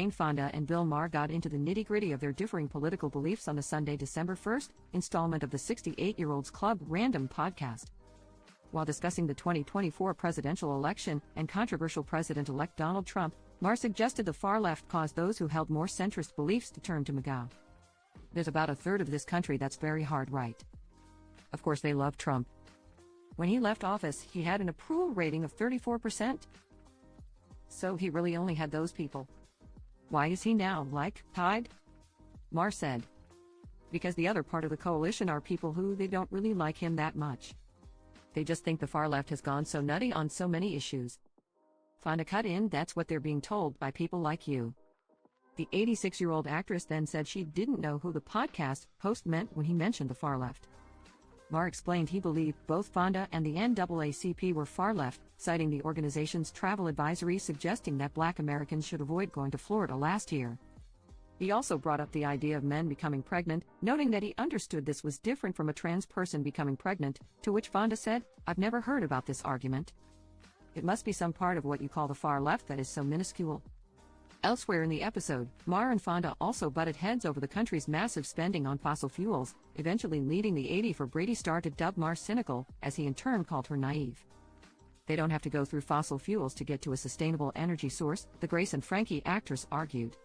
Fonda and Bill Maher got into the nitty-gritty of their differing political beliefs on the Sunday, December 1st, installment of the 68-Year-Olds Club Random podcast. While discussing the 2024 presidential election and controversial President-elect Donald Trump, Maher suggested the far left caused those who held more centrist beliefs to turn to MAGA. There's about a third of this country that's very hard right. Of course they love Trump. When he left office, he had an approval rating of 34%. So he really only had those people. Why is he now, tied? Maher said. Because the other part of the coalition are people who they don't really like him that much. They just think the far left has gone so nutty on so many issues. Fonda cut in, that's what they're being told by people like you. The 86-year-old actress then said she didn't know who the podcast host meant when he mentioned the far left. Maher explained he believed both Fonda and the NAACP were far left, citing the organization's travel advisory suggesting that Black Americans should avoid going to Florida last year. He also brought up the idea of men becoming pregnant, noting that he understood this was different from a trans person becoming pregnant, to which Fonda said, "I've never heard about this argument. It must be some part of what you call the far left that is so minuscule." Elsewhere in the episode, Maher and Fonda also butted heads over the country's massive spending on fossil fuels, eventually leading the 80 for Brady star to dub Maher cynical, as he in turn called her naive. They don't have to go through fossil fuels to get to a sustainable energy source, the Grace and Frankie actress argued.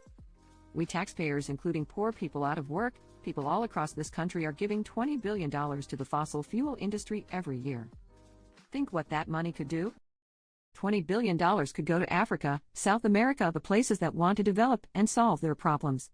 We taxpayers, including poor people out of work, people all across this country are giving $20 billion to the fossil fuel industry every year. Think what that money could do? $20 billion could go to Africa, South America, the places that want to develop and solve their problems.